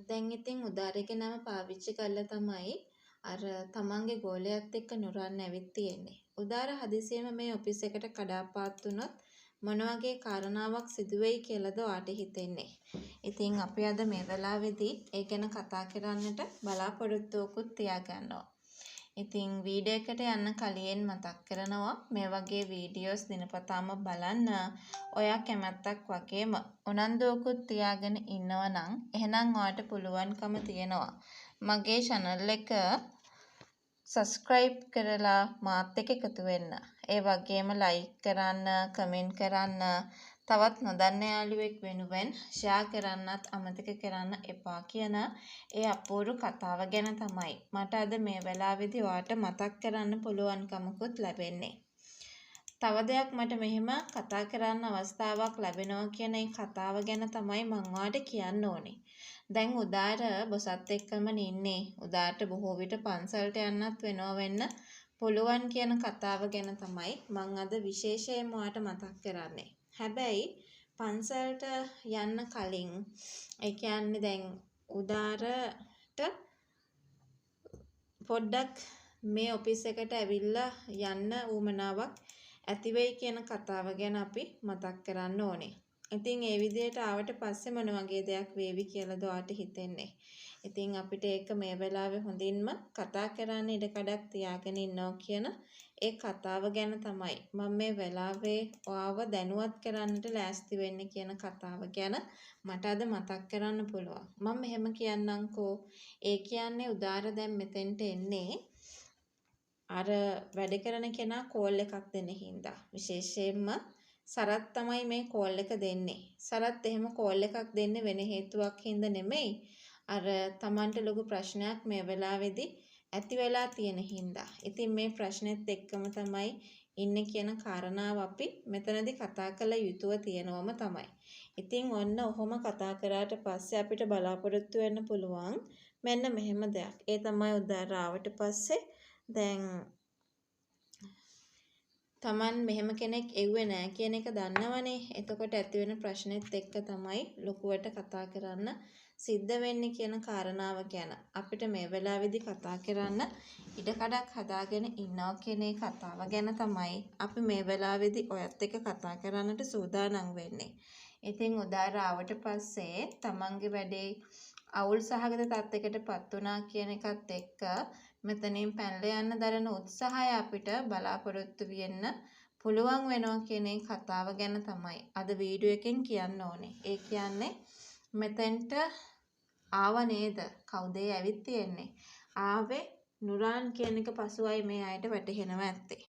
දැන් ඉතින් උදාරේගේ නම පාවිච්චි කරලා තමයි අර තමන්ගේ ගෝලයාත් එක්ක නුරන්න ඇවිත් තියෙන්නේ. උදාර හදිසියෙම මේ ඔෆිස් එකට කඩාපාත් වුණොත් මොන වගේ කාරණාවක් සිදු වෙයි කියලාද ඔයාට හිතෙන්නේ? ඉතින් අපි අද මේ වෙලාවේදී ඒ ගැන කතා කරන්නට බලාපොරොත්තුවකුත් තියාගන්නවා. ඉතින් වීඩියෝ එකට යන්න කලින් මතක් කරනවා මේ වගේ වීඩියෝස් දිනපතාම බලන්න ඔයා කැමැත්තක් වගේම උනන්දුවකුත් තියාගෙන ඉන්නවා නම් එහෙනම් ඔයාට පුළුවන්කම තියෙනවා මගේ channel එක subscribe කරලා මාත් එක්ක එකතු වෙන්න. ඒ වගේම like කරන්න, comment කරන්න, තවත් නොදන්න යාළුවෙක් වෙනුවෙන් share කරන්නත් අමතක කරන්න එපා කියන ඒ අපූර්ව කතාව ගැන තමයි මට අද මේ වෙලාවේදී ඔයාට මතක් කරන්න පුළුවන්කමකුත් ලැබෙන්නේ. තව දෙයක් මට මෙහෙම කතා කරන්න අවස්ථාවක් ලැබෙනවා කියන ඒ කතාව ගැන තමයි මම ඔයාට කියන්න ඕනේ. දැන් උදාර බොසත් එක්කම ඉන්නේ. උදාට බොහෝ විට පන්සලට යන්නත් වෙන්න පුළුවන් කියන කතාව ගැන තමයි මම අද විශේෂයෙන්ම ඔයාට මතක් කරන්නේ. හැබැයි පන්සලට යන්න කලින් ඒ කියන්නේ දැන් උදාරට පොඩ්ඩක් මේ ඔෆිස් එකට ඇවිල්ලා යන්න උවමනාවක් ඇති වෙයි කියන කතාව ගැන අපි මතක් කරන්න ඕනේ. ඉතින් ඒ විදිහට ආවට පස්සේ මොන වගේ දෙයක් වේවි කියලාද ඔයාට හිතෙන්නේ? ඉතින් අපිට ඒක මේ වෙලාවේ හොඳින්ම කතා කරන්න ඉඩකඩක් තියාගෙන ඉන්නවා කියන ඒ කතාව ගැන තමයි මම මේ වෙලාවේ ඔයාව දැනුවත් කරන්නට ලෑස්ති වෙන්නේ කියන කතාව ගැන මට අද මතක් කරන්න පුළුවන්. මම මෙහෙම කියන්නම්කෝ. ඒ කියන්නේ උදාර දැන් මෙතෙන්ට එන්නේ අර වැඩ කරන කෙනා කෝල් එකක් දෙන්න හින්දා. විශේෂයෙන්ම සරත් තමයි මේ කෝල් එක දෙන්නේ. සරත් එහෙම කෝල් එකක් දෙන්නේ වෙන හේතුවක් හින්දා නෙමෙයි. අර Tamanට ලොකු ප්‍රශ්නයක් මේ වෙලාවේදී ඇති වෙලා තියෙන හින්දා. ඉතින් මේ ප්‍රශ්නෙත් එක්කම තමයි ඉන්නේ කියන කාරණාව අපි මෙතනදී කතා කළ යුතුව තියෙනවම තමයි. ඉතින් ඔන්න ඔහොම කතා කරාට පස්සේ අපිට බලාපොරොත්තු වෙන්න පුළුවන් මෙන්න මෙහෙම දෙයක්. ඒ තමයි උදාර ආවට පස්සේ දැන් Taman මෙහෙම කෙනෙක් එව්වේ නෑ කියන එක දන්නවනේ. එතකොට ඇති වෙන ප්‍රශ්නෙත් එක්ක තමයි ලොකුවට කතා කරන්න සිද්ධ වෙන්නේ කියන කාරණාව ගැන අපිට මේ වෙලාවේදී කතා කරන්න ඉඩකඩක් හදාගෙන ඉන්නවා කියන කතාව ගැන තමයි අපි මේ වෙලාවේදී ඔයත් එක්ක කතා කරන්නට සූදානම් වෙන්නේ. ඉතින් උදාර ආවට පස්සේ Tamanගේ වැඩේ අවුල් සහගත තත්යකටපත් වුණා කියන එකත් එක්ක මෙතනින් පැනලා යන්න දරන උත්සාහය අපිට බලාපොරොත්තු වෙන්න පුළුවන් වෙනවා කියන කතාව ගැන තමයි අද වීඩියෝ එකෙන් කියන්න ඕනේ. ඒ කියන්නේ මෙතෙන්ට ආව නේද? කවුද ඇවිත් තියෙන්නේ? ආවේ නුරාන් කියන එක පසුවයි මේ අයට වැටහෙනවා ඇත්තේ.